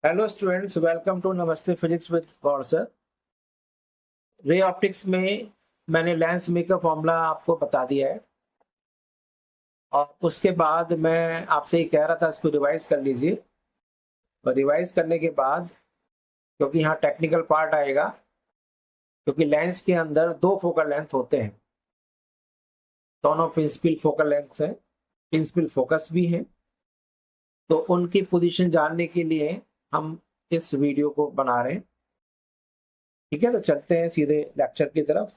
Hello students, welcome to नमस्ते physics with Gaur sir. Ray optics में मैंने lens maker formula आपको बता दिया है और उसके बाद मैं आपसे ये कह रहा था इसको रिवाइज कर लीजिए। और रिवाइज करने के बाद, क्योंकि यहाँ टेक्निकल पार्ट आएगा, क्योंकि लेंस के अंदर दो फोकल लेंथ होते हैं, दोनों प्रिंसिपल फोकल लेंथ है, प्रिंसिपल फोकस भी है। तो उनकी पोजीशन जानने के लिए हम इस वीडियो को बना रहे हैं। ठीक है, तो चलते हैं सीधे लेक्चर की तरफ।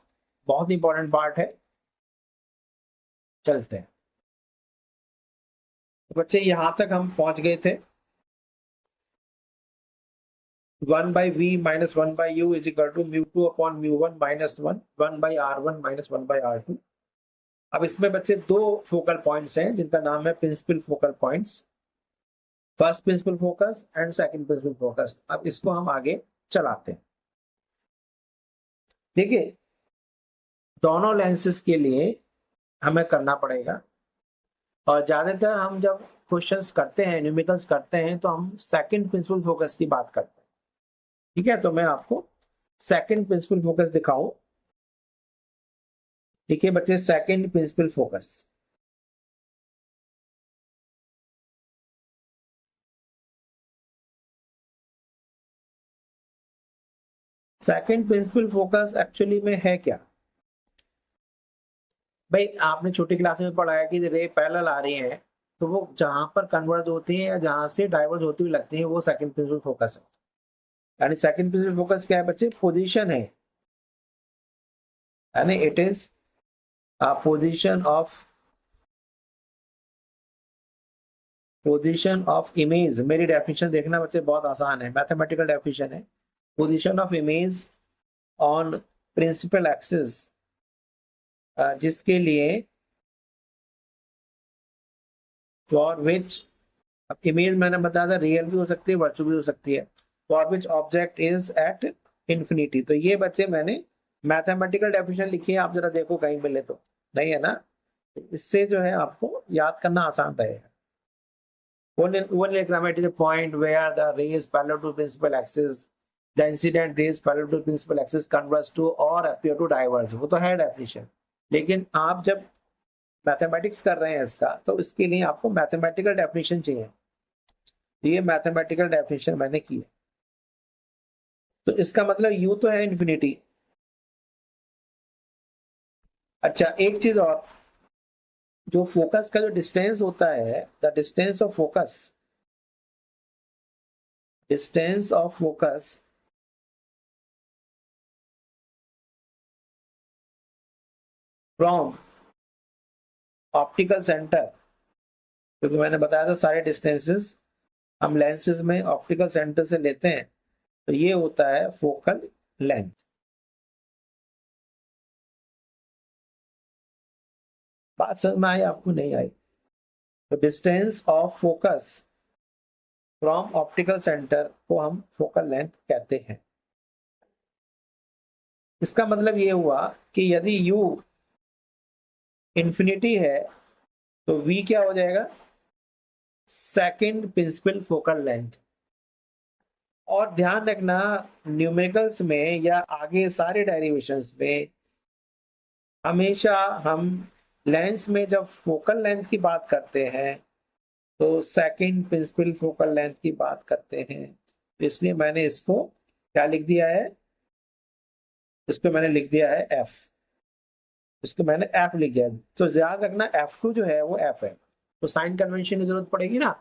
बहुत इंपॉर्टेंट पार्ट है, चलते हैं। तो बच्चे यहां तक हम पहुंच गए थे। 1/v-1/u is equal to μ2/μ1 -1 1/r1 -1/r2। अब इसमें बच्चे दो फोकल पॉइंट्स हैं जिनका नाम है principal focal points, first principal focus and second principal focus. अब इसको हम आगे चलाते हैं। देखिए, दोनों लेंसेज के लिए हमें करना पड़ेगा, और ज्यादातर हम जब क्वेश्चंस करते हैं, न्यूमेरिकल्स करते हैं, तो हम सेकंड प्रिंसिपल फोकस की बात करते हैं। ठीक है, तो मैं आपको सेकंड प्रिंसिपल फोकस दिखाऊं। ठीक है बच्चे, second principal focus. Second principal focus actually में है क्या भाई? आपने छोटी क्लास में पढ़ा है कि रे पैरेलल आ रही है, तो वो जहां पर कन्वर्ज होती है या जहां से डाइवर्ज होती हुई लगती है, वो सेकंड प्रिंसिपल फोकस है। यानी सेकंड प्रिंसिपल फोकस क्या है बच्चे? पोजीशन है। यानी it is position of image. मेरी डेफिनेशन देखना बच्चे, बहुत आसान है, मैथमेटिकल डेफिनेशन है। Position of image on principal axis, जिसके लिए फॉर विच, अब इमेज मैंने बताया था रियल भी हो सकती है, वर्चुअल भी हो सकती है। For which object is at infinity. तो ये बच्चे मैंने मैथमेटिकल डेफिनेशन लिखी है, आप जरा देखो कहीं मिले तो। नहीं है ना? इससे जो है आपको याद करना आसान रहेगा। One electromagnetic is a point where the rays parallel to principal axis, the incident rays parallel to principal axis converge to or appear to diverge। वो तो है डेफिनेशन, लेकिन आप जब मैथमेटिक्स कर रहे हैं इसका, तो इसके लिए आपको मैथमेटिकल डेफिनेशन चाहिए। ये मैथमेटिकल डेफिनेशन मैंने की है। तो इसका मतलब यू तो है इन्फिनिटी। अच्छा, एक चीज और, जो फोकस का जो डिस्टेंस होता है, the distance of focus from optical centre, क्योंकि मैंने बताया था सारे डिस्टेंसेस हम लेंसेज में ऑप्टिकल सेंटर से लेते हैं, तो ये होता है फोकल लेंथ। बात समझ में आई आपको? नहीं आई? तो distance of focus from optical centre को हम फोकल लेंथ कहते हैं। इसका मतलब ये हुआ कि यदि u इंफिनिटी है, तो v क्या हो जाएगा? Second principal focal length. और ध्यान रखना, न्यूमेरिकल्स में या आगे सारे डेरिवेशंस में हमेशा हम लेंस में जब फोकल लेंथ की बात करते हैं, तो सेकंड प्रिंसिपल फोकल लेंथ की बात करते हैं। तो इसलिए मैंने इसको क्या लिख दिया है? इसको मैंने लिख दिया है f। इसको मैंने f लिख दिया है। तो याद रखना f2 जो है वो f है। तो साइन कन्वेंशन की जरूरत पड़ेगी ना,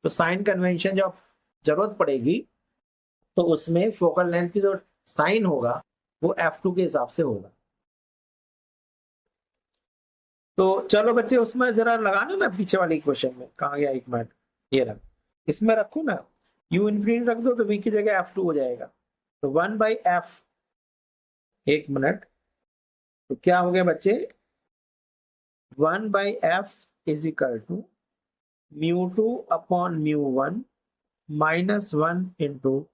तो साइन कन्वेंशन जब जरूरत पड़ेगी, तो उसमें फोकल लेंथ की जो साइन होगा वो f2 के हिसाब से होगा। तो चलो बच्चे, उसमें जरा लगाना ना, पीछे वाले क्वेश्चन में कहा गया, एक मिनट, ये रख, इसमें रखो ना, u इन्फिनिटी रख दो तो v की जगह f2 हो जाएगा। तो 1/f, एक मिनट, तो क्या हो गया बच्चे? 1/f is equal to μ2/μ1 -1 into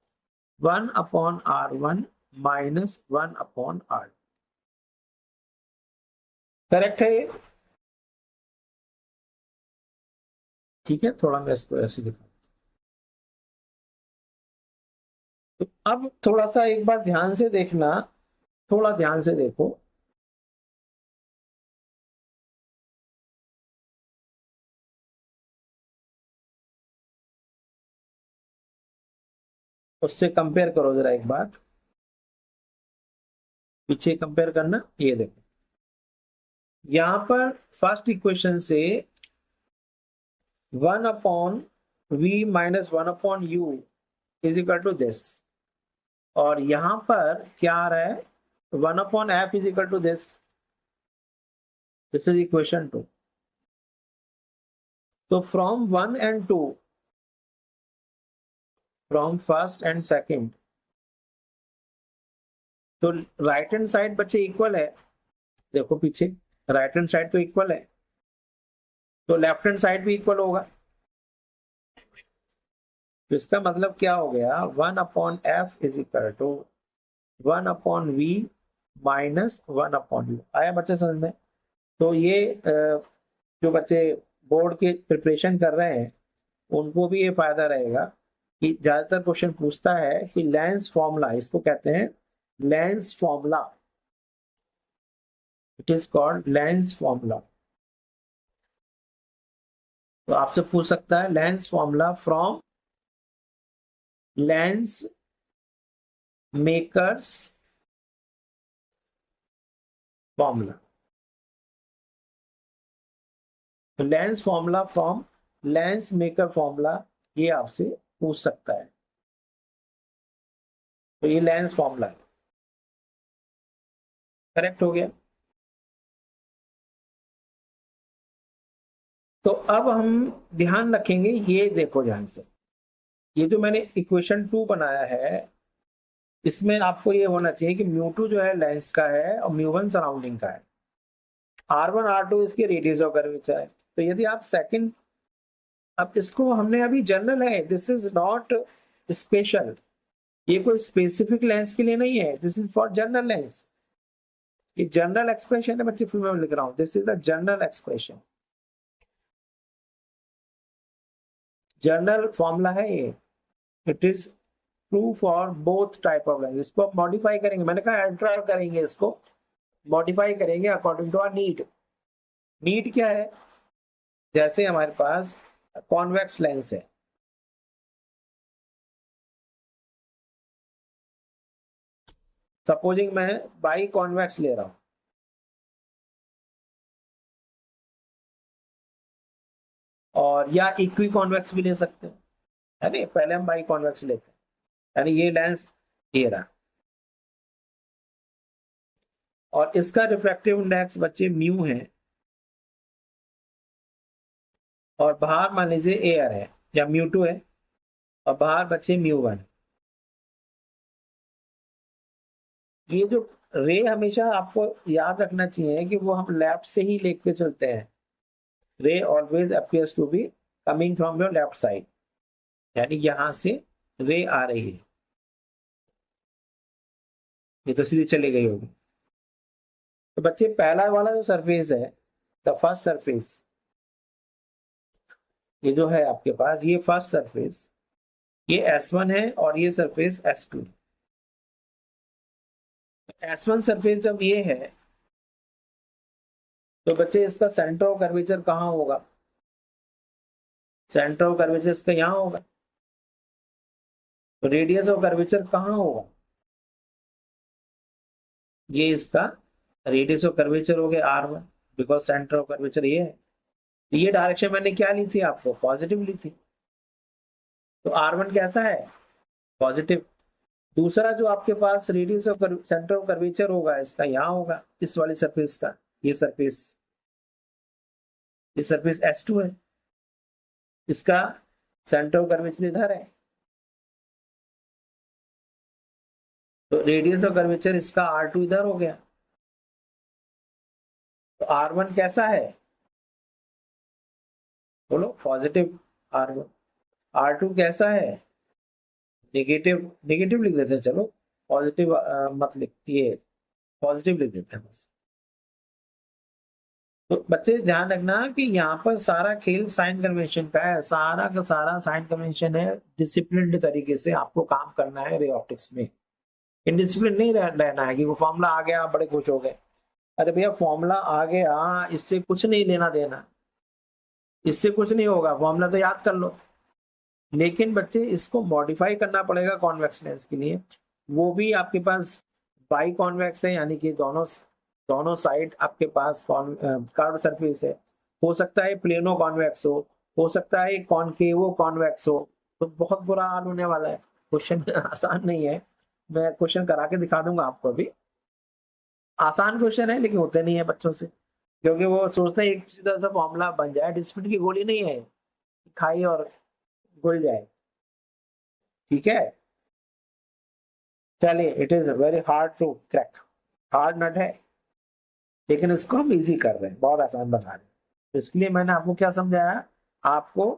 1/r1 -1/r। Correct है ये? ठीक है, थोड़ा मैं इसको ऐसे दिखा, तो अब थोड़ा सा एक बार ध्यान से देखना, थोड़ा ध्यान से देखो। उससे कंपेयर करो जरा एक बार, पीछे कंपेयर करना। ये देखो, यहां पर फर्स्ट इक्वेशन से 1/v - 1/u is equal to this, और यहां पर क्या आ रहा है, 1/f is equal to this. This is equation 2। तो from 1 and 2, from first and second, तो राइट हैंड साइड बच्चे इक्वल है। देखो पीछे, राइट हैंड साइड तो इक्वल है, तो लेफ्ट हैंड साइड भी इक्वल होगा। तो इसका मतलब क्या हो गया, 1/f is equal to 1/v - 1/u। आया बच्चे समझ में? तो ये जो बच्चे बोर्ड के प्रिपरेशन कर रहे हैं उनको भी ये फायदा रहेगा कि ज्यादातर क्वेश्चन पूछता है कि लेंस फॉर्मूला, इसको कहते हैं lens formula, it is called lens formula. तो आपसे पूछ सकता है lens formula from lens makers formula. तो lens formula from lens maker formula, ये आपसे पूछ सकता है। तो ये लेंस फॉर्मूला है, करेक्ट हो गया। तो अब हम ध्यान रखेंगे, ये देखो ध्यान से, ये जो मैंने इक्वेशन 2 बनाया है, इसमें आपको ये होना चाहिए कि म्यू 2 जो है लेंस का है और म्यू 1 सराउंडिंग का है, R1 R2 इसकी रेडियस ऑफ कर्वेचर है। तो यदि आप सेकंड, अब इसको हमने अभी जनरल है, दिस इज नॉट स्पेशल, ये कोई स्पेसिफिक लेंस के लिए नहीं है, this is for general lens. ये जनरल एक्सप्रेशन है बच्चे, फिर मैं लिख रहा हूं this is the general expression, general formula है ये। It is true for both type of lens. इसको मॉडिफाई करेंगे, मैंने कहा अल्ट्रा करेंगे, इसको मॉडिफाई करेंगे according to our need. Need क्या है, जैसे हमारे पास कॉन्वेक्स लेंस है, सपोजिंग मैं बाई कॉन्वेक्स ले रहा हूं, और या इक्वी कॉन्वेक्स भी ले सकते हैं, है ना? पहले हम बाई कॉन्वेक्स लेते हैं, यानी ये लेंस ये रहा, और इसका रिफ्रैक्टिव इंडेक्स बच्चे म्यू है, और बाहर मान लीजिए एयर है या म्यू 2 है, और बाहर बच्चे म्यू 1। ये जो रे हमेशा आपको याद रखना चाहिए कि वो हम लेफ्ट से ही लेके चलते हैं। Ray always appears to be coming from your left side, यानी यहां से रे आ रही है, ये तो सीधी चली गई होगी। तो बच्चे पहला वाला जो सरफेस है, द फर्स्ट सरफेस, ये जो है आपके पास, ये फर्स्ट सरफेस, ये S1 है, और ये सरफेस S2। S1 सरफेस जब ये है, तो बच्चे इसका सेंटर ऑफ कर्वेचर कहाँ होगा, सेंटर ऑफ कर्वेचर इसका यहाँ होगा। तो रेडियस ऑफ कर्वेचर कहाँ होगा, ये इसका रेडियस ऑफ कर्वेचर हो गया R1, because centre of curvature ये है। तो ये डायरेक्शन मैंने क्या ली थी, आपको पॉजिटिव ली थी, तो R1 कैसा है, पॉजिटिव। दूसरा जो आपके पास radius of centre of curvature होगा, इसका यहाँ होगा, इस वाली सरफेस का, ये सरफेस, ये सरफेस S2 है, इसका सेंटर ऑफ कर्वेचर इधर है, तो रेडियस ऑफ कर्वेचर इसका R2 इधर हो गया। तो R1 कैसा है, बोलो पॉजिटिव R1। R2 कैसा है, नेगेटिव, नेगेटिव लिख देते हैं, चलो पॉजिटिव मत लिख, ये पॉजिटिव लिख देते हैं बस। तो बच्चे ध्यान रखना कि यहाँ पर सारा खेल साइन कन्वेंशन का है, सारा का सारा साइन कन्वेंशन है। डिसिप्लिन तरीके से आपको काम करना है रे ऑप्टिक्स में। इनडिसिप्लिन नहीं रहना है कि वो फॉर्मूला आ गया आप बड़े खुश हो गए। अरे भैया फॉर्मूला आ गया, इससे कुछ नहीं लेना देना, इससे कुछ नहीं होगा, फॉर्मूला तो याद कर लो। लेकिन बच्चे इसको मॉडिफाई करना पड़ेगा कॉन्वेक्स लेंस के लिए। वो भी आपके पास बाई कॉन्वेक्स है, यानी कि दोनों दोनों साइड आपके पास कर्व सरफेस है। हो सकता है प्लेनो कॉन्वेक्स हो सकता है कॉनकेवो कॉन्वेक्स हो। तो बहुत बुरा हाल होने वाला है। क्वेश्चन आसान नहीं है, मैं क्वेश्चन करा के दिखा दूंगा आपको अभी। आसान क्वेश्चन है लेकिन होते नहीं है बच्चों से, क्योंकि वो सोचते हैं एक सीधा सा फॉर्मूला बन जाए। डिस्प्लिन की गोली नहीं है, खाई और घुल जाए। ठीक है, चलिए, it is very hard to crack, hard nut है, लेकिन इसको हम इजी कर रहे हैं, बहुत आसान बना रहे हैं। तो इसके लिए मैंने आपको क्या समझाया, आपको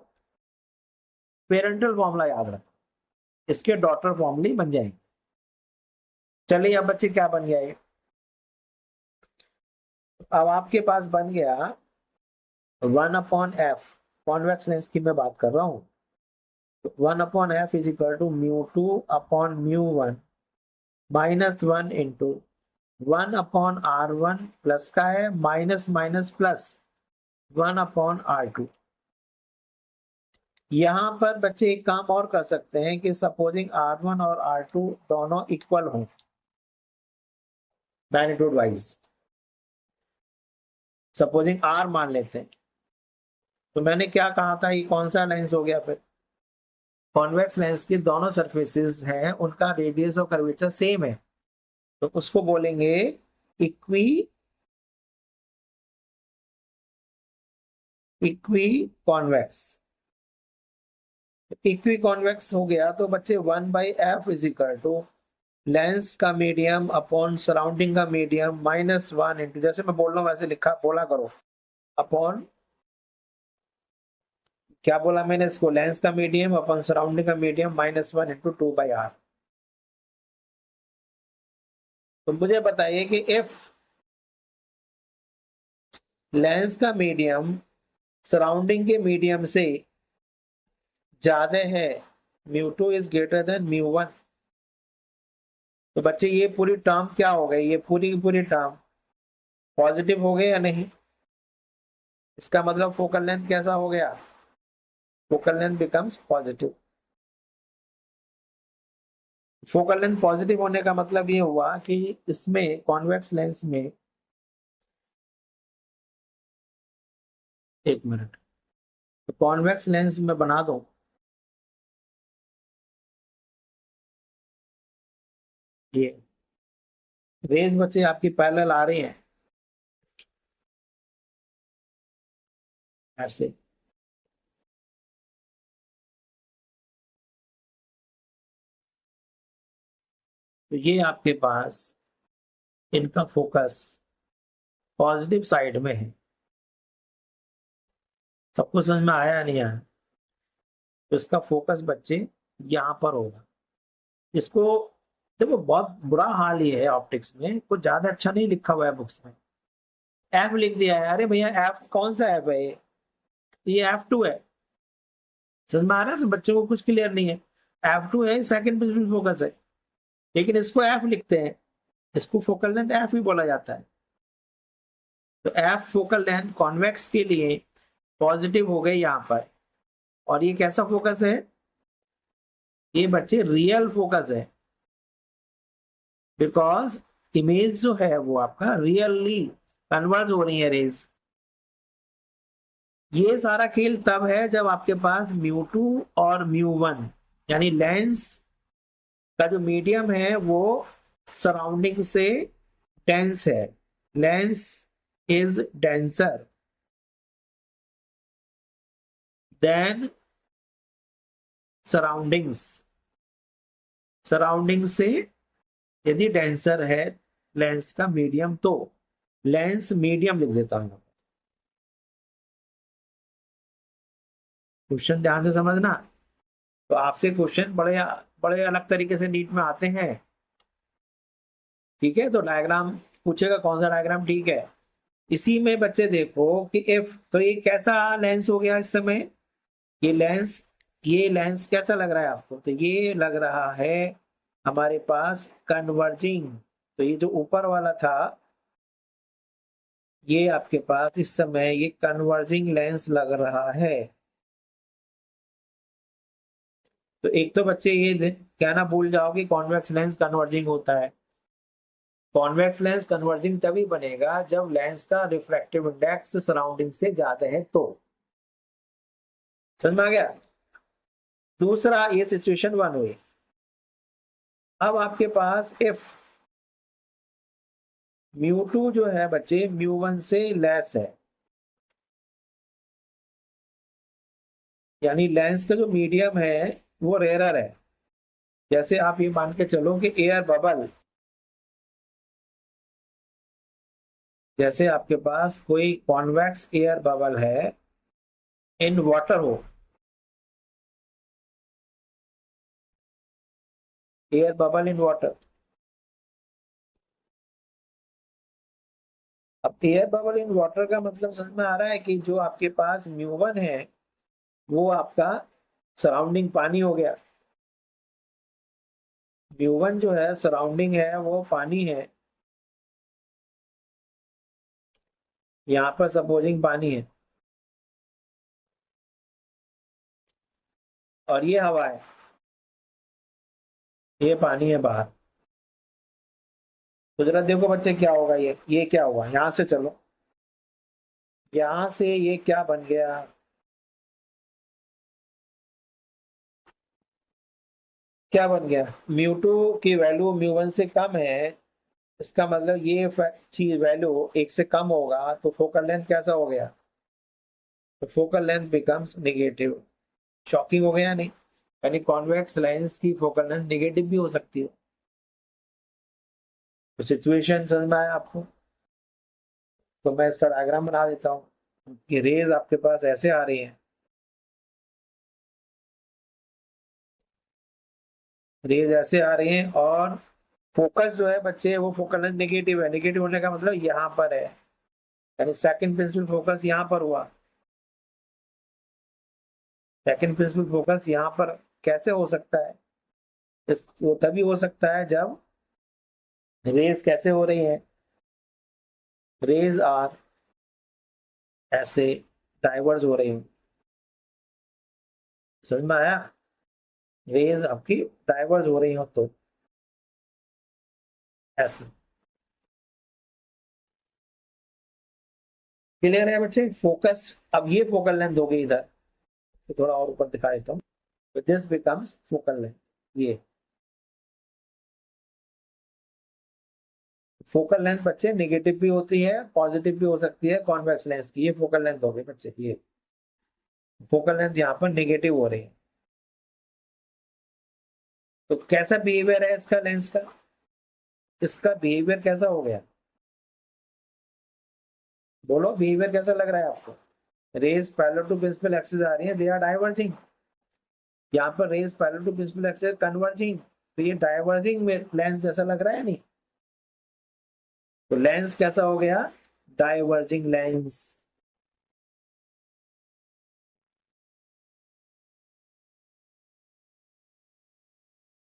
पेरेंटल फॉर्मूला याद रखो, इसके डॉटर फॉर्मूले बन जाएंगे। चलिए अब बच्चे क्या बन गया ये, अब आपके पास बन गया 1/f, कॉन्वेक्स लेंस की मैं बात कर रहा हूँ। 1/f is equal to μ2/μ1 -1 into 1/r1 plus का है माइनस माइनस प्लस 1/r2। यहां पर बच्चे एक काम और कर सकते हैं कि सपोजिंग R1 और R2 दोनों इक्वल हों मैग्नीट्यूड वाइज, सपोजिंग R मान लेते हैं, तो मैंने क्या कहा था, ये कौन सा लेंस हो गया फिर, कॉन्वेक्स लेंस की दोनों सरफेसेस हैं उनका रेडियस और कर्वेचर सेम है, तो उसको बोलेंगे equi equi convex. Equi convex हो गया तो बच्चे 1/f is equal to lens का मीडियम अपॉन सराउंडिंग का मीडियम -1 इंटू, जैसे मैं बोल रहा हूँ वैसे लिखा बोला करो, अपॉन, क्या बोला मैंने इसको, लेंस का मीडियम अपॉन सराउंडिंग का मीडियम -1 इंटू 2/r। तो मुझे बताइए कि इफ लेंस का मीडियम सराउंडिंग के मीडियम से ज्यादा है, μ2 इज ग्रेटर देन μ1, तो बच्चे ये पूरी टर्म क्या हो गई, ये पूरी की पूरी टर्म पॉजिटिव हो गई या नहीं। इसका मतलब फोकल लेंथ कैसा हो गया, focal length becomes positive. Focal length positive होने का मतलब ये हुआ कि इसमें कॉन्वेक्स लेंस में, एक मिनट, तो कॉन्वेक्स लेंस में बना दो, ये रेज बच्चे आपकी पैरेलल आ रही हैं ऐसे, तो ये आपके पास इनका फोकस पॉजिटिव साइड में है। सबको समझ में आया नहीं आया, तो इसका फोकस बच्चे यहां पर होगा। इसको देखो, बहुत बुरा हाल ये है ऑप्टिक्स में, कुछ ज्यादा अच्छा नहीं लिखा हुआ है बुक्स में, एफ लिख दिया है। अरे भैया एफ कौन सा एफ है, ये F2 है। समझ में आ रहा है, तो बच्चों को कुछ क्लियर नहीं है। F2 है, सेकंड प्रिंसिपल फोकस है, लेकिन इसको एफ लिखते हैं, इसको फोकल लेंथ एफ ही बोला जाता है। तो एफ फोकल लेंथ कॉन्वेक्स के लिए पॉजिटिव हो गई यहाँ पर। और ये कैसा फोकस है, ये बच्चे रियल फोकस है, बिकॉज इमेज जो है वो आपका रियली कन्वर्ज हो रही है रेज। ये सारा खेल तब है जब आपके पास μ2 और μ1, यानी लेंस का जो मीडियम है वो सराउंडिंग से डेंस है, lens is denser then surroundings. Surrounding से यदि डेंसर है लेंस का मीडियम, तो लेंस मीडियम लिख देता हूं। क्वेश्चन ध्यान से समझना, तो आपसे क्वेश्चन बड़े बड़े अलग तरीके से नीट में आते हैं। ठीक है, तो डायग्राम पूछेगा कौन सा डायग्राम ठीक है, इसी में बच्चे देखो कि एफ, तो ये कैसा लेंस हो गया इस समय, ये लेंस, ये लेंस कैसा लग रहा है आपको, तो ये लग रहा है हमारे पास कन्वर्जिंग। तो ये जो ऊपर वाला था, ये आपके पास इस समय ये कन्वर्जिंग लेंस लग रहा है। तो एक तो बच्चे ये कहना भूल जाओ कि कॉन्वेक्स लेंस कन्वर्जिंग होता है। कॉन्वेक्स लेंस कन्वर्जिंग तभी बनेगा जब लेंस का रिफ्रैक्टिव इंडेक्स सराउंडिंग से ज्यादा है तो। समझ में आ गया। दूसरा, ये सिचुएशन वन हुई। अब आपके पास इफ म्यू टू जो है बच्चे म्यू वन से लेस है, यानी लेंस का जो मीडियम है वो रेयरर है। जैसे आप ये मान के चलो कि एयर बबल, जैसे आपके पास कोई कॉन्वेक्स एयर बबल है इन वाटर हो, एयर बबल इन वाटर। अब एयर बबल इन वाटर का मतलब समझ में आ रहा है कि जो आपके पास म्यू वन है वो आपका सराउंडिंग पानी हो गया। म्यू वन जो है सराउंडिंग है वो पानी है, यहाँ पर सपोजिंग पानी है और ये हवा है, ये पानी है बाहर। तो जरा देखो बच्चे क्या होगा, ये क्या हुआ, यहां से चलो, यहां से ये क्या बन गया, क्या बन गया, म्यू टू की वैल्यू म्यू वन से कम है। इसका मतलब ये चीज वैल्यू एक से कम होगा तो फोकल लेंथ कैसा हो गया, तो focal length becomes negative. Shocking हो गया नहीं, यानी कॉन्वेक्स लेंस की फोकल लेंथ नेगेटिव भी हो सकती है। तो सिचुएशन समझ में आया आपको। तो मैं इसका डायग्राम बना देता हूँ कि रेज आपके पास ऐसे आ रही है, रेज ऐसे आ रही हैं और फोकस जो है बच्चे वो फोकल लेंथ नेगेटिव है। नेगेटिव होने का मतलब यहाँ पर है, यानी सेकंड प्रिंसिपल फोकस यहाँ पर हुआ। सेकंड प्रिंसिपल फोकस यहाँ पर कैसे हो सकता है, वो तभी हो सकता है जब रेज कैसे हो रही है, रेज आर ऐसे डाइवर्ज हो रही है। समझ में आया, रेज आपकी डाइवर्ज हो रही हो तो ऐसे। क्लियर है बच्चे, फोकस, अब ये फोकल लेंथ हो गई इधर, तो थोड़ा और ऊपर दिखा देता हूँ। तो दिस बिकम्स फोकल लेंथ। ये फोकल लेंथ बच्चे नेगेटिव भी होती है पॉजिटिव भी हो सकती है कॉन्वेक्स लेंस की। ये फोकल लेंथ हो गई बच्चे, ये फोकल लेंथ यहाँ पर नेगेटिव हो रही है। तो कैसा बिहेवियर है इसका लेंस का, इसका बिहेवियर कैसा हो गया, बोलो बिहेवियर कैसा लग रहा है आपको। Rays parallel to principal axis आ रही है, दे आर डाइवर्जिंग। यहाँ पर rays parallel to principal axis converging, तो ये डाइवर्जिंग में लेंस जैसा लग रहा है नहीं। तो लेंस कैसा हो गया, डाइवर्जिंग लेंस।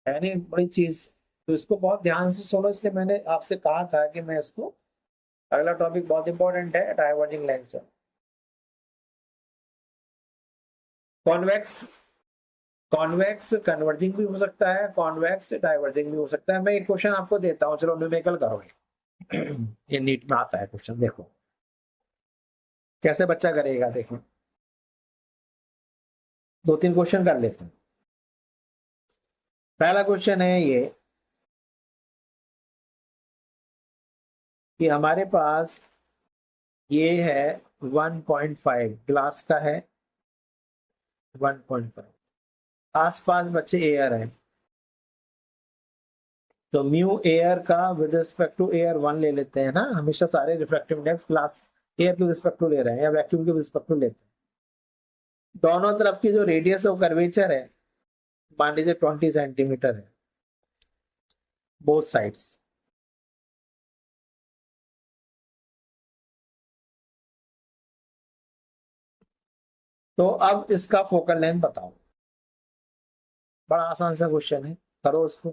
है नहीं बड़ी चीज। तो इसको बहुत ध्यान से सुनो, इसलिए मैंने आपसे कहा था कि मैं इसको, अगला टॉपिक बहुत इंपॉर्टेंट है, डाइवर्जिंग लेंस है। कॉन्वेक्स, कॉन्वेक्स कन्वर्जिंग भी हो सकता है, कॉन्वेक्स डाइवर्जिंग भी हो सकता है। मैं एक क्वेश्चन आपको देता हूँ, चलो न्यूमेरिकल करोगे। ये नीट में आता है क्वेश्चन, देखो कैसे बच्चा करेगा, देखो दो तीन क्वेश्चन कर लेते हैं। पहला क्वेश्चन है ये कि हमारे पास ये है 1.5 ग्लास का है, 1.5 आसपास बच्चे एयर है। तो म्यू एयर का with respect to air one ले लेते हैं ना, हमेशा सारे रिफ्रैक्टिव इंडेक्स ग्लास एयर के रिस्पेक्ट टू ले रहे हैं या वैक्यूम के रिस्पेक्ट टू लेते हैं। दोनों तरफ की जो रेडियस ऑफ कर्वेचर है मान लीजिए 20 सेंटीमीटर है, बोथ साइड्स। तो अब इसका फोकल लेंथ बताओ। बड़ा आसान सा क्वेश्चन है, करो उसको।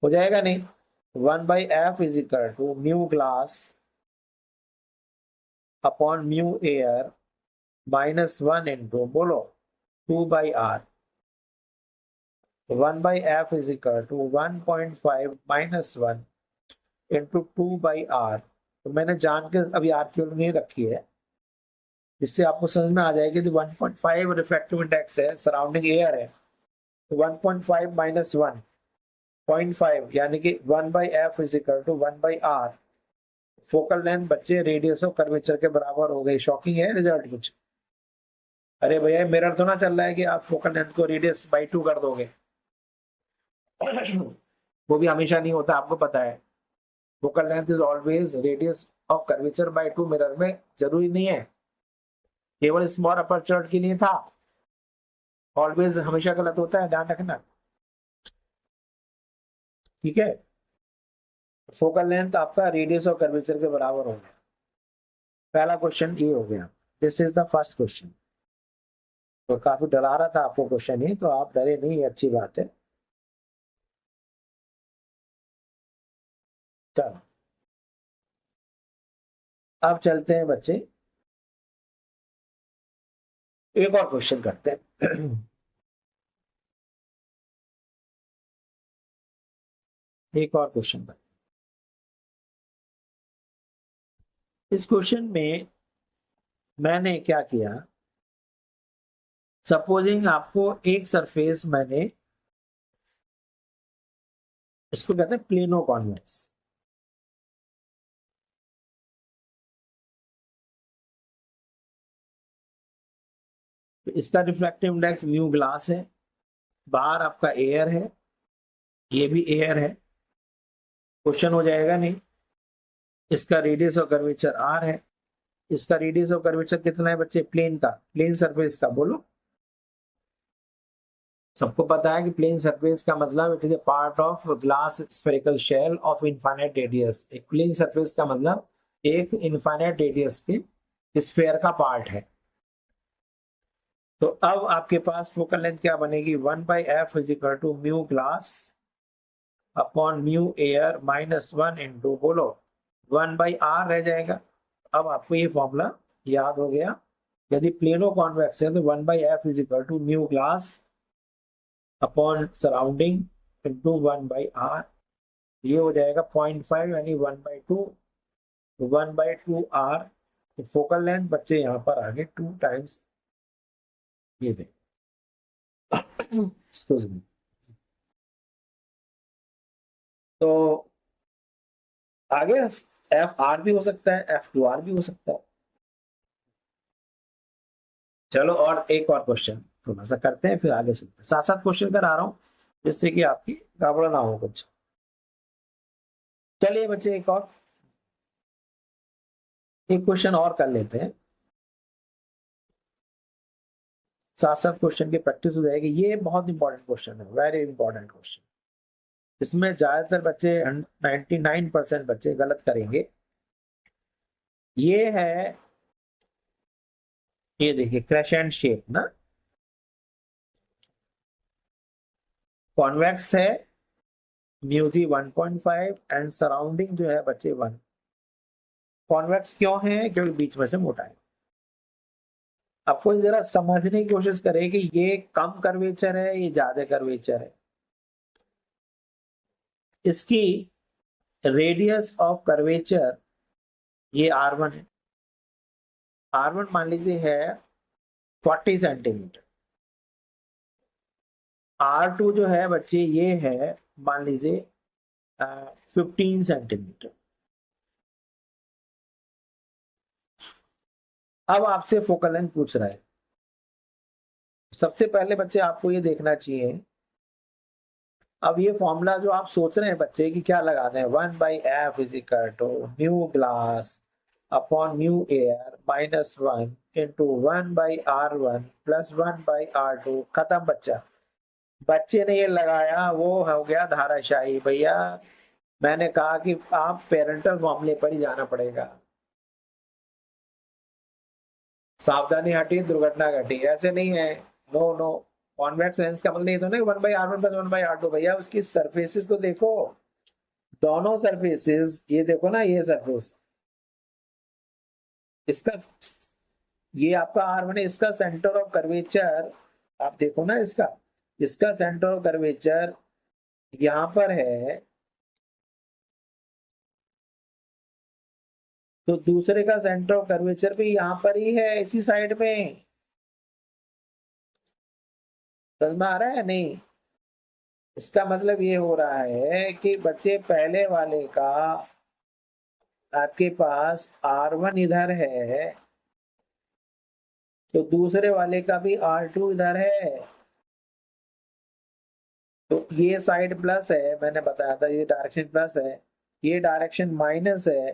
हो जाएगा नहीं? 1/f is equal to mu glass upon mu air -1 into बोलो 2/r। 1/f is equal to 1.5 -1 into 2/r। तो मैंने जान के अभी आर की वैल्यू नहीं रखी है, जिससे आपको समझ में आ जाएगी कि 1.5 रिफ्रैक्टिव इंडेक्स है, सराउंडिंग एयर है, तो 1.5 - 1 0.5 यानी कि 1/f is equal to 1/r। Focal length बच्चे रेडियस ऑफ कर्वेचर के बराबर हो गई। शॉकिंग है रिजल्ट कुछ? अरे भैया मिरर तो ना चल रहा है कि आप फोकल लेंथ को रेडियस बाई 2 कर दोगे। वो भी हमेशा नहीं होता, आपको पता है। Focal length is always radius of curvature by 2 mirror में, जरूरी नहीं है, केवल स्मॉल अपर्चर के लिए था। ऑलवेज हमेशा गलत होता है, ध्यान रखना। ठीक है, फोकल लेंथ आपका रेडियस ऑफ कर्वेचर के बराबर हो गया। पहला क्वेश्चन ये हो गया। This is the first question. तो काफी डरा रहा था आपको क्वेश्चन ही, तो आप डरे नहीं, ये अच्छी बात है। चलो अब चलते हैं बच्चे, एक और क्वेश्चन करते हैं। एक और क्वेश्चन पर, इस क्वेश्चन में मैंने क्या किया, सपोजिंग आपको एक सरफेस, मैंने इसको कहते हैं प्लेनो कॉन्वेक्स। तो इसका रिफ्लेक्टिव इंडेक्स म्यू ग्लास है, बाहर आपका एयर है, ये भी एयर है। क्वेश्चन हो जाएगा नहीं? इसका रेडियस ऑफ कर्वेचर आर है। इसका रेडियस ऑफ कर्वेचर कितना है बच्चे? प्लेन का, प्लेन सरफेस का, बोलो। सबको पता है कि प्लेन सरफेस का मतलब it is a part of glass spherical shell of infinite radius. एक प्लेन सरफेस का मतलब एक इनफाइनाइट रेडियस के स्फेयर का पार्ट है। तो अब आपके पास फोकल लेंथ क्या बनेगी? 1/f is equal to mu glass upon mu air -1 into बोलो 1/r रह जाएगा। अब आपको ये फॉर्मूला याद हो गया। यदि प्लेनो कॉन्वेक्स है तो 1/f is equal to mu glass upon surrounding into 1/r। ये हो जाएगा 0.5 यानी 1/2, 1/2r। तो फोकल लेंथ बच्चे यहाँ पर आगे 2 टाइम्स ये दे। Excuse me. तो आगे FR भी हो सकता है, F2R भी हो सकता है। चलो और एक और क्वेश्चन थोड़ा सा करते हैं, फिर आगे चलते हैं। साथ साथ क्वेश्चन करा रहा हूँ जिससे कि आपकी गड़बड़ ना हो कुछ। चलिए बच्चे एक क्वेश्चन और कर लेते हैं, साथ साथ क्वेश्चन की प्रैक्टिस हो जाएगी। ये बहुत इंपॉर्टेंट क्वेश्चन है, वेरी इंपॉर्टेंट क्वेश्चन। इसमें ज्यादातर बच्चे 99% बच्चे गलत करेंगे। ये है, ये देखिए क्रेसेंट शेप ना, कॉन्वेक्स है, म्यूजी 1.5 एंड सराउंडिंग जो है बच्चे 1। कॉन्वेक्स क्यों है? क्योंकि बीच में से मोटा है। आपको जरा समझने की कोशिश करें कि ये कम कर्वेचर है, ये ज्यादा कर्वेचर है। इसकी रेडियस ऑफ कर्वेचर ये R1 है। R1 मान लीजिए है 40 सेंटीमीटर। R2 जो है बच्चे ये है मान लीजिए 15 सेंटीमीटर। अब आपसे फोकल लेंथ पूछ रहा है। सबसे पहले बच्चे आपको ये देखना चाहिए, अब ये फॉर्मूला जो आप सोच रहे हैं बच्चे कि क्या लगाना है, 1/f is equal to mu glass upon mu air -1 into 1/r1 plus 1/r2। खत्म बच्चा। बच्चे ने ये लगाया, वो हो गया धाराशाही भैया। मैंने कहा कि आप पेरेंटल फॉर्मूले पर ही जाना पड़ेगा। सावधानी हटी दुर्घटना घटी, ऐसे नहीं है। नो नो, कॉन्वेक्स लेंस का मतलब ये तो नहीं 1/r1 + 1/r2, भैया उसकी सरफेसेस तो देखो, दोनों सरफेसेस, ये देखो ना, ये सरफेस, इसका, ये आपका R1 है, इसका सेंटर ऑफ कर्वेचर आप देखो ना, इसका इसका सेंटर ऑफ कर्वेचर यहां पर है, तो दूसरे का सेंटर ऑफ कर्वेचर भी यहां पर ही है, इसी साइड में। समझ में आ रहा है नहीं? इसका मतलब ये हो रहा है कि बच्चे पहले वाले का आपके पास R1 इधर है, तो दूसरे वाले का भी R2 इधर है, तो ये साइड प्लस है, मैंने बताया था ये डायरेक्शन प्लस है, ये डायरेक्शन माइनस है,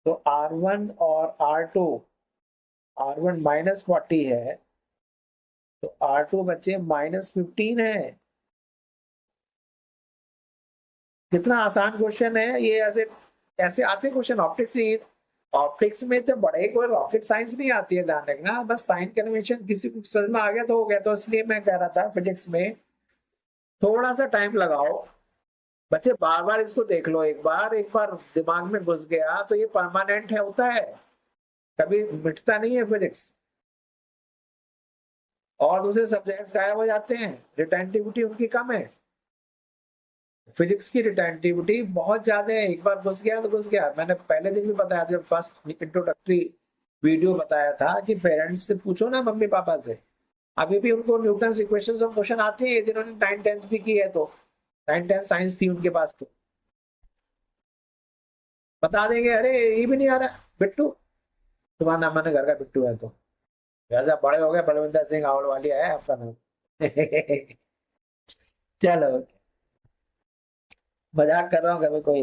तो R1 और R2, R1 -40 है, तो R2 बच्चे -15 है। कितना आसान क्वेश्चन है ये, ऐसे ऐसे आते क्वेश्चन ऑप्टिक्स से। ऑप्टिक्स में तो बड़े कोई रॉकेट साइंस नहीं आती है, ध्यान रखना, बस साइन कन्वेंशन किसी को समझ में आ गया तो हो गया, तो इसलिए मैं कह रहा था फिजिक्स में थोड़ा सा टाइम लगाओ बच्चे, बार बार इसको देख लो, एक बार दिमाग में घुस गया तो ये परमानेंट है, होता है, कभी मिटता नहीं है फिजिक्स। और दूसरे सब्जेक्ट्स गायब हो जाते हैं, रिटेंटिविटी उनकी कम है, फिजिक्स की रिटेंटिविटी बहुत ज्यादा है, एक बार घुस गया तो घुस गया। मैंने पहले दिन भी बताया था, जब फर्स्ट इंट्रोडक्टरी वीडियो बताया था कि पेरेंट्स से पूछो ना, मम्मी पापा से, अभी भी उनको न्यूटन इक्वेशंस और क्वेश्चन आते हैं, जिन्होंने 9th 10th भी की है, तो 9th 10th साइंस थी उनके पास, तो बता देंगे, अरे ये भी नहीं आ रहा बिट्टू, तुम्हारा नाम मैंने घर का बिट्टू है, तो जैसा बड़े हो गए, बलविंदर सिंह आवड़वालिया है आपका नाम। चलो, मजाक कर रहा हूँ, कभी कोई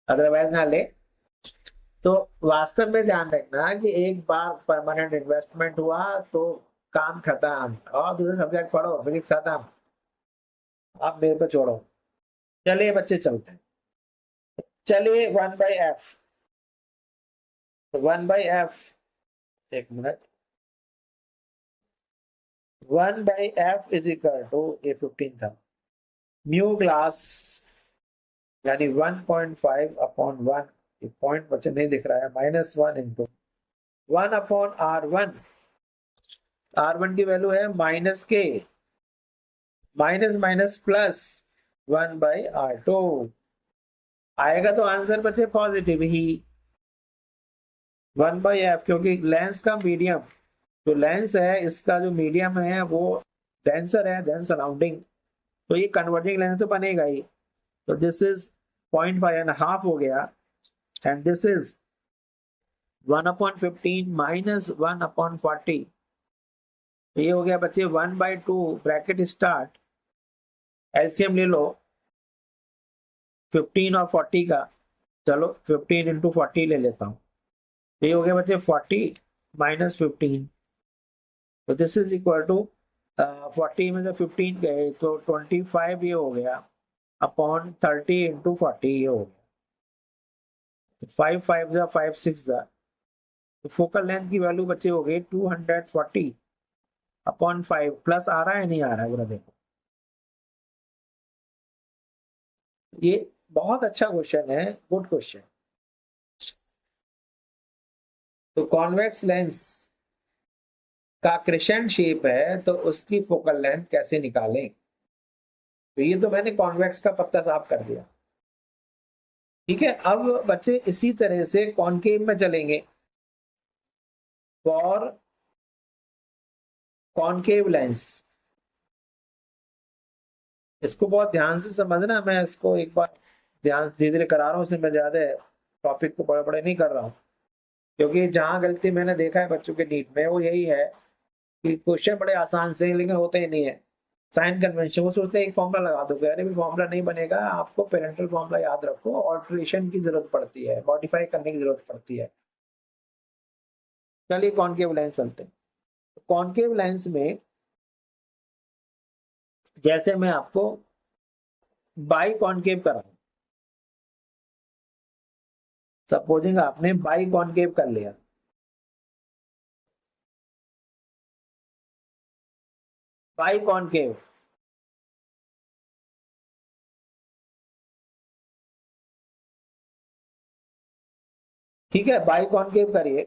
अदरवाइज ना ले। तो वास्तव में ध्यान रखना कि एक बार परमानेंट इन्वेस्टमेंट हुआ तो काम खत्म, और दूसरे सब्जेक्ट पढ़ो, फिजिक्स खत्म, आप मेरे पे छोड़ो। चलिए बच्चे चलते हैं, चलिए 1/f, 1/f, एक minute, 1/f is equal to, ये 15 था, म्यू क्लास, यानी 1.5/1, पॉइंट बच्चे नहीं दिख रहा है, -1 इंटू 1/r1, R1 की वैल्यू है -k, minus minus plus 1/r2, आएगा तो आंसर बचे पॉजिटिव ही, 1/f, क्योंकि लेंस का मीडियम, जो लेंस है इसका जो मीडियम है वो डेंसर है देन सराउंडिंग, तो ये कन्वर्जिंग लेंस तो बनेगा ही, तो दिस इज 0.5 हो गया, एंड दिस इज 1/15 माइनस 1/40, ये हो गया बच्चे 1/2, ब्रैकेट स्टार्ट, एलसीएम ले लो 15 और 40 का, चलो 15 इंटू 40 ले लेता हूँ, ये हो गया बच्चे 40 -15, तो दिस इज इक्वल टू 40 में से 15 गए तो 25 ये हो गया, अपॉन 30 इंटू 40 ये हो गया, 5 5 जा 5 6 जा, तो फोकल लेंथ की वैल्यू बच्चे हो गई 240/5, प्लस आ रहा है नहीं आ रहा है जरा देखो, ये बहुत अच्छा क्वेश्चन है, गुड क्वेश्चन। तो कॉन्वेक्स लेंस का क्रेसेंट शेप है, तो उसकी फोकल लेंथ कैसे निकालें, तो ये तो मैंने कॉन्वेक्स का पत्ता साफ कर दिया, ठीक है। अब बच्चे इसी तरह से कॉनकेव में चलेंगे, फॉर कॉनकेव लेंस, इसको बहुत ध्यान से समझना, मैं इसको एक बार ध्यान धीरे धीरे करा रहा हूँ, इसमें मैं ज्यादा टॉपिक को बड़े बड़े नहीं कर रहा हूँ, क्योंकि जहां गलती मैंने देखा है बच्चों के नीट में वो यही है कि क्वेश्चन बड़े आसान से लेकिन होते ही नहीं है, साइन कन्वेंशन, वो सोचते हैं एक फॉर्मूला लगा दो, अरे भी फॉर्मूला नहीं बनेगा, आपको पेरेंटल फॉर्मूला याद रखो, ऑल्टरेशन की जरूरत पड़ती है, मॉडिफाई करने की जरूरत पड़ती है। चलिए कॉनकेव लेंस चलते हैं, कॉनकेव लेंस में जैसे मैं आपको बाई कॉनकेव कराऊं, सपोजिंग आपने बाई कॉनकेव कर लिया, बाई कॉनकेव, ठीक है, बाई कॉनकेव करिए।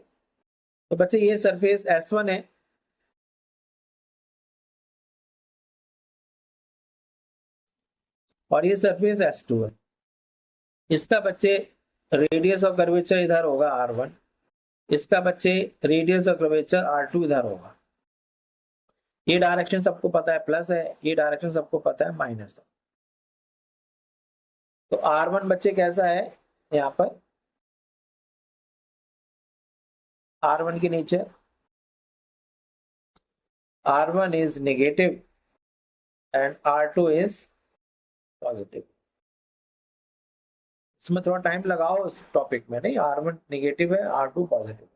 तो बच्चे ये सरफेस S1 है, और ये सरफेस S2 है। इसका बच्चे रेडियस ऑफ कर्वेचर इधर होगा R1, इसका बच्चे रेडियस ऑफ कर्वेचर R2 इधर होगा। ये डायरेक्शन सबको पता है प्लस है, ये डायरेक्शन सबको पता है माइनस है। तो R1 बच्चे कैसा है, यहाँ पर R1 की nature, R1 is negative and R2 is positive. इसमें थोड़ा टाइम लगाओ इस टॉपिक में, नहीं R1 नेगेटिव है, R2 पॉजिटिव।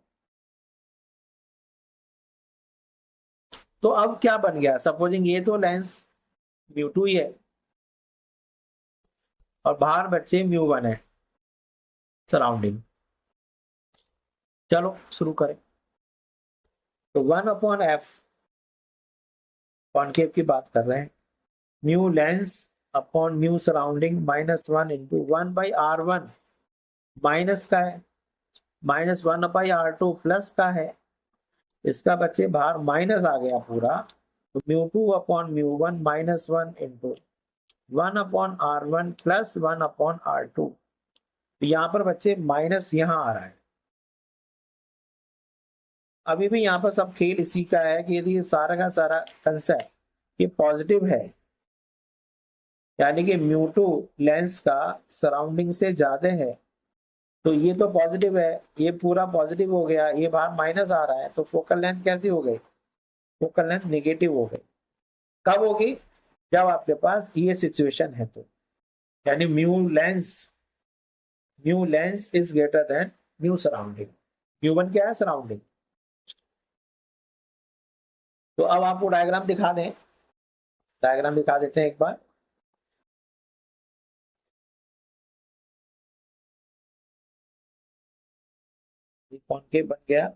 तो अब क्या बन गया, सपोजिंग ये तो लेंस μ2 ही है और बाहर बच्चे μ1 है सराउंडिंग। चलो शुरू करें। तो 1/f कॉनकेव की बात कर रहे हैं, mu lens upon mu surrounding -1 into 1/r1 minus का है, -1/r2 प्लस का है। इसका बच्चे बाहर माइनस आ गया पूरा, तो μ2/μ1 -1 इंटू 1/r1 प्लस 1/r2। तो यहाँ पर बच्चे माइनस यहाँ आ रहा है। अभी भी यहाँ पर सब खेल इसी का है कि यदि सारा का सारा कंसेप्ट ये पॉजिटिव है, यानी कि μ2 लेंस का सराउंडिंग से ज्यादा है, तो ये तो पॉजिटिव है, ये पूरा पॉजिटिव हो गया, ये बाहर माइनस आ रहा है, तो फोकल लेंथ कैसी हो गई, फोकल लेंथ नेगेटिव हो गई। कब होगी, जब आपके पास ये सिचुएशन है, तो यानी mu lens is greater than mu surrounding. म्यू1 क्या है, सराउंडिंग। तो अब आपको डायग्राम दिखा दें, डायग्राम दिखा देते हैं एक बार। कॉनकेव बन गया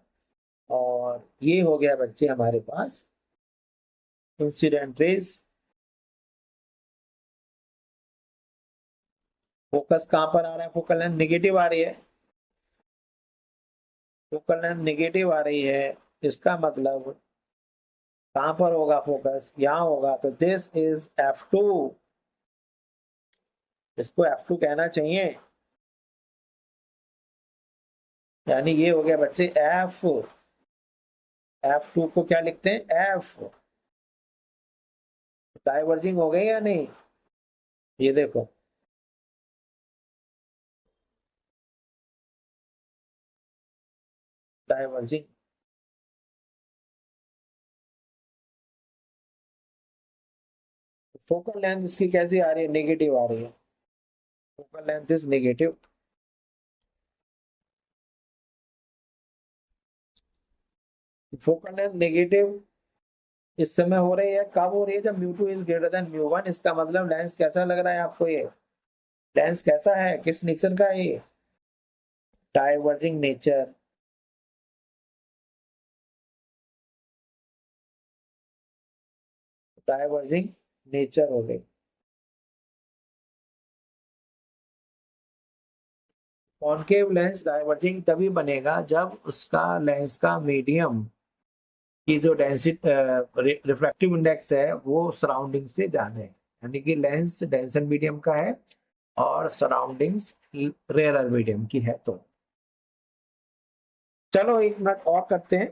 और ये हो गया बच्चे हमारे पास इंसिडेंट रेज। फोकस कहां पर आ रहा है, फोकल लेंथ नेगेटिव आ रही है, फोकल लेंथ नेगेटिव आ रही है, इसका मतलब कहां पर होगा फोकस, यहां होगा। तो दिस इज F2, इसको F2 कहना चाहिए, यानी ये हो गया बच्चे F2 को क्या लिखते हैं, F। डाइवर्जिंग हो गई या नहीं, ये देखो डाइवर्जिंग। फोकल लेंथ इसकी कैसी आ रही है, नेगेटिव आ रही है, focal length is negative. Focal length negative इस समय हो रही है, कब हो रही है, जब μ2 इज ग्रेटर देन μ1। इसका मतलब लेंस कैसा लग रहा है आपको, ये लेंस कैसा है, किस नेचर का है, ये डाइवर्जिंग नेचर। डाइवर्जिंग नेचर हो गई। कॉनकेव लेंस डाइवर्जिंग तभी बनेगा जब उसका लेंस का मीडियम की जो डेंसिटी रिफ्रैक्टिव इंडेक्स है वो सराउंडिंग से ज्यादा है, यानी कि लेंस डेंसर मीडियम का है और सराउंडिंग्स रेयर मीडियम की है। तो चलो एक मिनट और करते हैं।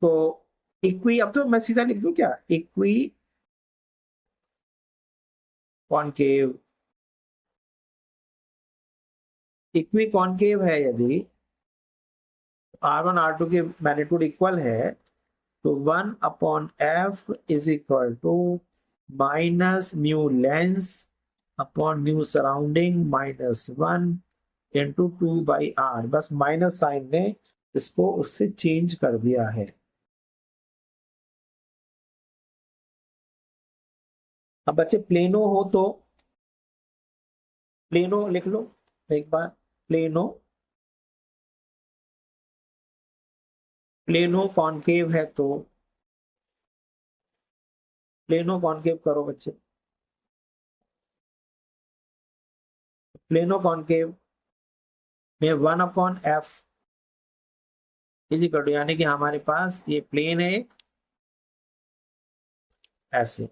तो इक्वी, अब तो मैं सीधा लिख दूं क्या, इक्वी कॉनकेव, इक्वी कॉनकेव है यदि R1 R2 के मैग्नीट्यूड इक्वल है, तो 1/f is equal to minus mu lens upon mu surrounding -1 into 2/r। बस माइनस साइन ने इसको उससे चेंज कर दिया है। अब बच्चे प्लेनो हो तो प्लेनो लिख लो एक बार, प्लेनो, प्लेनो कॉनकेव है तो प्लेनो कॉनकेव करो बच्चे। प्लेनो कॉनकेव में 1/f इज इक्वल टू, यानी कि हमारे पास ये प्लेन है ऐसे,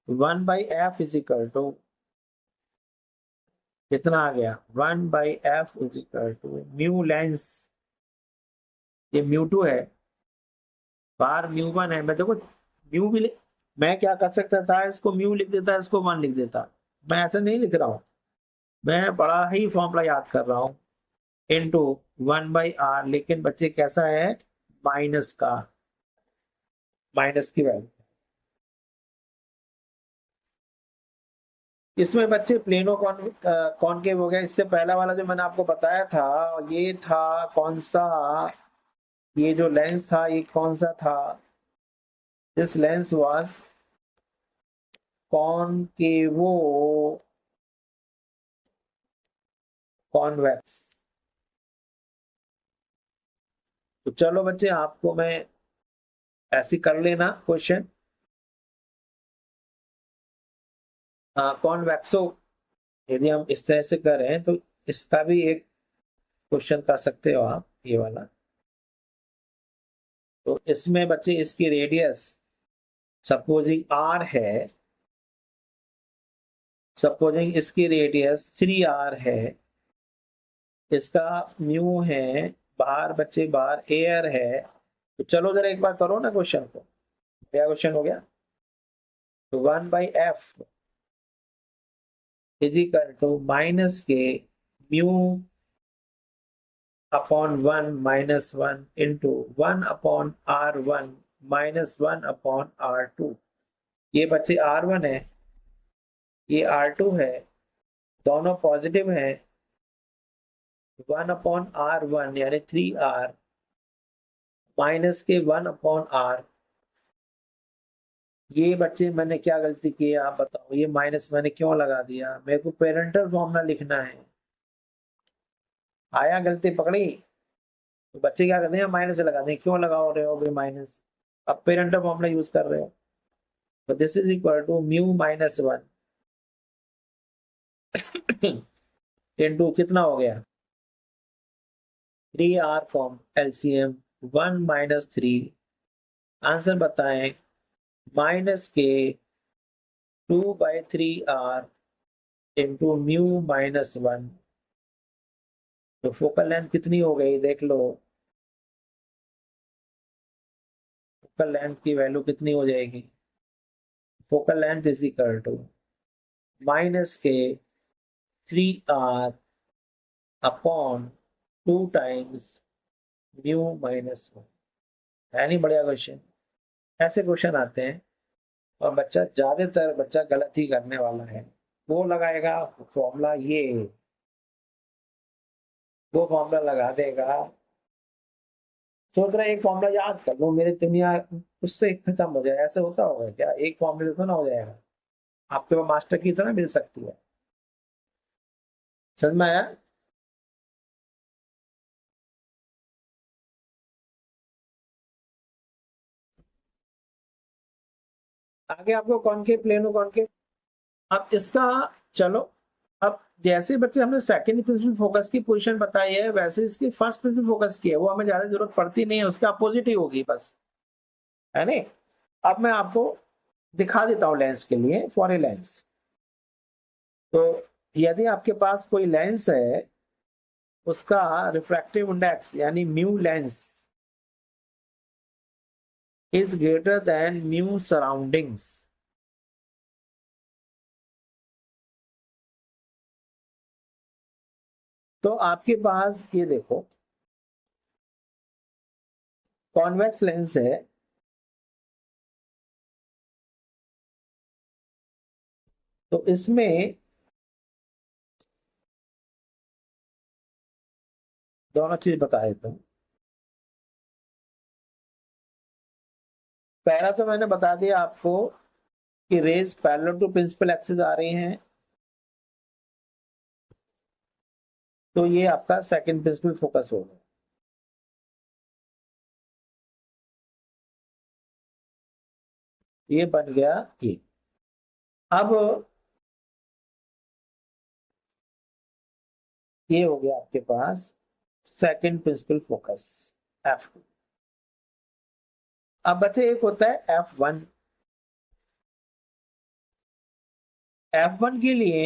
1/f इज इक्वल टू कितना आ गया, 1/f is equal to mu lens, ये म्यू2 है, बार म्यू1 है। मैं देखो म्यू भी मैं क्या कर सकता था, इसको म्यू लिख देता, इसको 1 लिख देता। मैं ऐसा नहीं लिख रहा हूं, मैं बड़ा ही फॉर्मूला याद कर रहा हूं, इनटू 1/r। लेकिन बच्चे कैसा है, माइनस का, माइनस की वैल्यू। इसमें बच्चे प्लेनो कॉनकेव हो गया। इससे पहला वाला जो मैंने आपको बताया था, ये था कौन सा, ये जो लेंस था ये कौन सा था, दिस लेंस वाज कॉनकेवो कॉन्वेक्स। तो चलो बच्चे, आपको मैं ऐसी कर लेना क्वेश्चन, कॉन्वेक्सो, यदि हम इस तरह से करें तो इसका भी एक क्वेश्चन कर सकते हो आप, ये वाला। तो इसमें बच्चे इसकी रेडियस सपोजिंग r है, सपोजिंग इसकी रेडियस 3r है, इसका म्यू है, बाहर बच्चे बाहर एयर है। तो चलो जरा एक बार करो ना क्वेश्चन को, क्या क्वेश्चन हो गया। तो 1/f is equal to minus के mu upon 1 minus 1 into 1/r1 minus 1/r2। ये बच्चे r1 है, ये r2 है, दोनों पॉजिटिव है। 1/r1 यानी 3r माइनस के 1/r। ये बच्चे मैंने क्या गलती की है आप बताओ, ये माइनस मैंने क्यों लगा दिया, मेरे को पेरेंटल फॉर्मूला लिखना है, आया गलती पकड़ी। तो बच्चे क्या करते हैं, माइनस लगा दें, क्यों लगाओ रहे हो भाई माइनस, अब पेरेंटल फॉर्मूला यूज कर रहे हो। तो this is equal to mu minus 1 into कितना हो गया, 3r कॉम एलसीएम 1 माइनस 3, आंसर बताएं, माइनस के 2/3r इंटू म्यू माइनस 1। तो फोकल लेंथ कितनी हो गई देख लो, फोकल लेंथ की वैल्यू कितनी हो जाएगी, focal length is equal to minus के 3r upon 2 times mu minus 1। है नहीं बढ़िया क्वेश्चन, ऐसे क्वेश्चन आते हैं और बच्चा ज्यादातर बच्चा गलत ही करने वाला है। वो लगाएगा फॉर्मूला ये, वो फॉर्मूला लगा देगा, सोच रहा है एक फॉर्मूला याद कर लो, मेरी दुनिया उससे खत्म हो जाए, ऐसे होता होगा क्या, एक फॉर्मूले से तो ना हो जाएगा, आपके पास मास्टर की तरह मिल सकती है। समझ में आया। आगे आपको कॉनकेव प्लेनो कॉनकेव, अब इसका, चलो अब जैसे बच्चे हमने सेकंड प्रिंसिपल फोकस की पोजीशन बताई है, वैसे इसकी फर्स्ट प्रिंसिपल फोकस की है, वो हमें ज्यादा जरूरत पड़ती नहीं है, उसका अपोजिट ही होगी बस, है नहीं। अब मैं आपको दिखा देता हूं लेंस के लिए, फॉर ए लेंस। तो यदि आपके पास कोई लेंस है, उसका रिफ्रैक्टिव इंडेक्स यानी mu lens is greater than mu surroundings, तो आपके पास ये देखो कॉन्वेक्स लेंस है, तो इसमें दोनों चीज बता देता हूं। पहला तो मैंने बता दिया आपको कि rays parallel to principal axis आ रही हैं, तो ये आपका सेकंड प्रिंसिपल फोकस होगा। ये बन गया ये। अब ये हो गया आपके पास सेकंड प्रिंसिपल फोकस F2। अब बच्चे एक होता है F1। F1 के लिए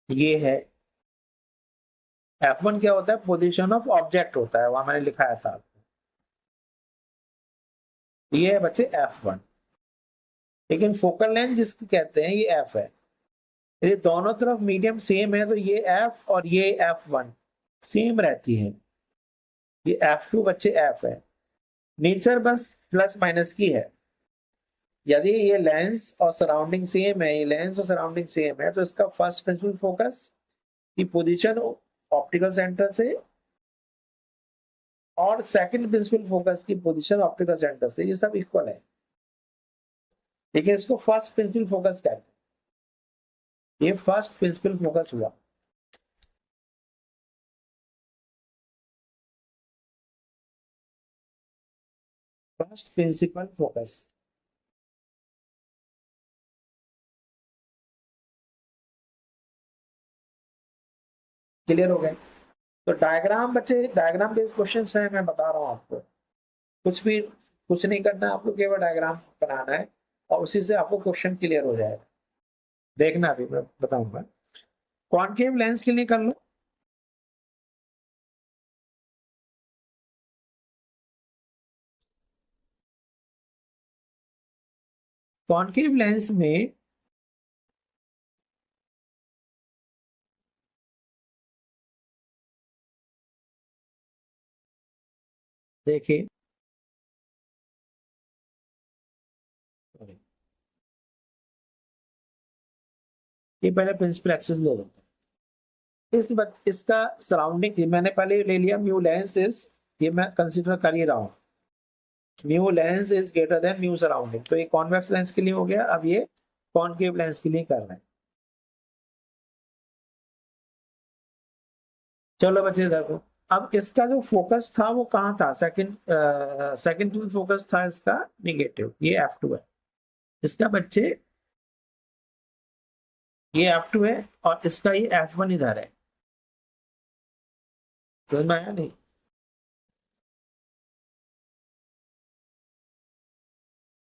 ये है, F1 क्या होता है, पोजीशन ऑफ ऑब्जेक्ट होता है, वहां मैंने लिखाया था आपको। ये है बच्चे F1। लेकिन फोकल लेंथ जिसको कहते हैं ये F है। यदि दोनों तरफ मीडियम सेम है तो ये F और ये F1 सेम रहती है। ये F2 बच्चे F है। नेचर बस प्लस माइनस की है। यदि ये लेंस और सराउंडिंग सेम है, ये लेंस और सराउंडिंग सेम है, तो इसका फर्स्ट प्रिंसिपल फोकस की पोजीशन ऑप्टिकल सेंटर से और सेकंड प्रिंसिपल फोकस की पोजीशन ऑप्टिकल सेंटर से, ये सब इक्वल है। लेकिन इसको फर्स्ट प्रिंसिपल फोकस कहते हैं। ये फर्स्ट प्रिंसिपल फोकस हुआ। फर्स्ट प्रिंसिपल फोकस क्लियर हो गए। तो डायग्राम बच्चे, डायग्राम बेस्ड क्वेश्चन है, मैं बता रहा हूँ आपको। कुछ नहीं करना है आपको, केवल डायग्राम बनाना है और उसी से आपको क्वेश्चन क्लियर हो जाएगा। देखना अभी मैं बताऊंगा। कॉनकेव लेंस के लिए कर लो। कॉनकेव लेंस में देखिए, ये पहले प्रिंसिपल एक्सिस ले लेते हैं। इसका सराउंडिंग मैंने पहले ले लिया, म्यू लेंस इज, ये मैं कंसीडर कर ही रहा हूँ, mu lens is greater than mu surrounding. तो ये कॉन्वेक्स लेंस के लिए हो गया। अब ये कॉनकेव लेंस के लिए कर रहे हैं। चलो बच्चे देखो, अब इसका जो फोकस था वो कहाँ था, सेकंड फोकस था इसका निगेटिव, ये F2 है। इसका बच्चे ये F2 है और इसका ये F1 इधर है। समझ में आया नहीं?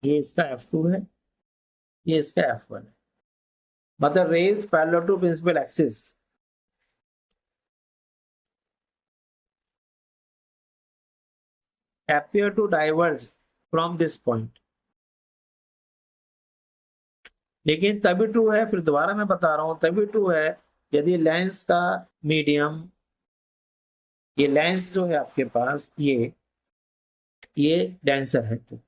ये इसका F2 है, ये इसका F1 है। मतलब rays parallel to principal axis appear to diverge from this point। लेकिन तभी ट्रू है, फिर दोबारा मैं बता रहा हूं, तभी ट्रू है यदि लेंस का मीडियम, ये लेंस जो है आपके पास ये डेंसर है। तो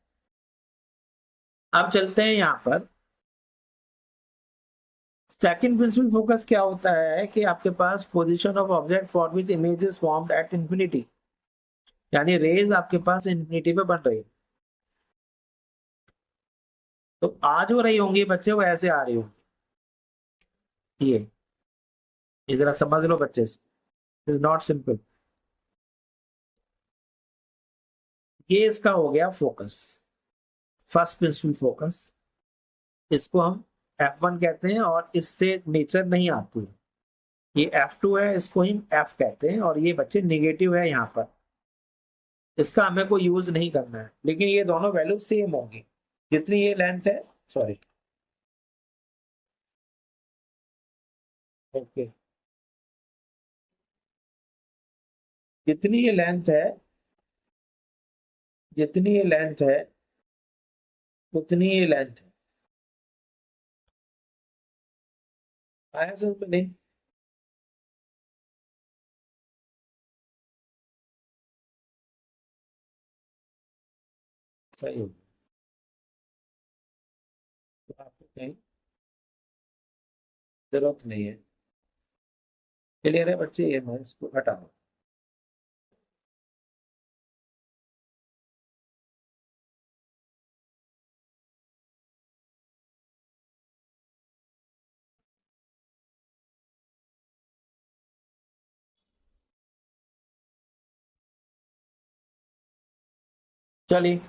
अब चलते हैं यहां पर। सेकंड प्रिंसिपल फोकस क्या होता है कि आपके पास position of object for which images formed at infinity, यानी रेज आपके पास इंफिनिटी पे बन रही है। तो आ जो रही होंगी बच्चे वो ऐसे आ रही होंगी, ये जरा समझ लो बच्चे, इज नॉट सिंपल। ये इसका हो गया फोकस, फर्स्ट प्रिंसिपल फोकस। इसको हम F1 कहते हैं और इससे नेचर नहीं आती है। ये F2 है, इसको हम F कहते हैं और ये बच्चे निगेटिव है यहाँ पर। इसका हमें कोई यूज नहीं करना है, लेकिन ये दोनों वैल्यू सेम होंगी जितनी ये लेंथ है। सॉरी, ओके, जितनी ये लेंथ है, जितनी ये लेंथ है उतनी ये लेंथ है। आया समझ में नहीं? सही हो, तो आपको कहीं जरूरत नहीं है। क्लियर है बच्चे, ये मैं इसको हटा दूं। चलिए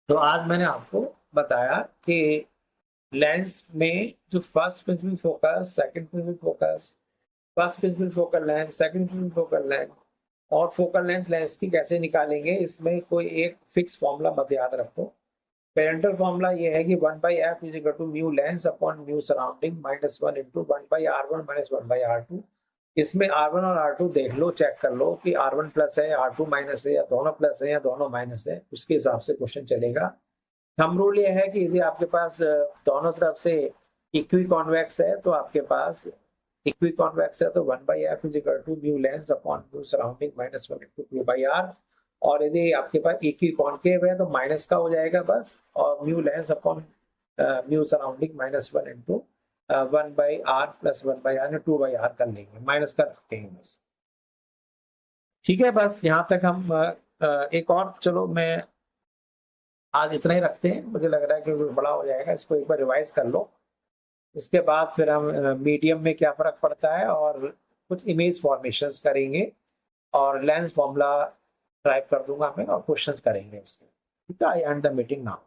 तो आज मैंने आपको बताया कि लेंस में जो first principal focus, second principal focus, first principal focal length, second principal focal length और फोकल लेंथ लेंस की कैसे निकालेंगे, इसमें कोई एक फिक्स फॉर्मूला मत याद रखो। पेरेंटल फॉर्मूला ये है कि 1/f is equal to mu lens upon mu surrounding minus 1 into 1/r1 minus 1/r2। इसमें R1 और R2 देख लो, चेक कर लो कि R1 प्लस है, R2 माइनस है, या दोनों प्लस है या दोनों माइनस है, उसके हिसाब से क्वेश्चन चलेगा। थंब रूल ये है कि यदि आपके पास दोनों तरफ से इक्वी कॉन्वेक्स है तो आपके पास इक्वी कॉन्वेक्स है तो 1/f is equal to mu lens upon mu surrounding minus 1 into p/r। और यदि आपके पास इक्वी कॉन्केव है तो माइनस का हो जाएगा बस, और mu lens upon mu surrounding minus 1 into 1/r plus 1/r 2/r कर लेंगे, माइनस का रखते हैं बस। ठीक है, बस यहाँ तक हम एक और, चलो मैं आज इतना ही रखते हैं, मुझे लग रहा है कि बड़ा हो जाएगा, इसको एक बार रिवाइज कर लो। इसके बाद फिर हम मीडियम में क्या फर्क पड़ता है और कुछ इमेज फॉर्मेशंस करेंगे और लेंस फॉर्मूला टाइप कर दूंगा मैं और क्वेश्चंस करेंगे उसके। ठीक है, आई एंड द मीटिंग नाउ।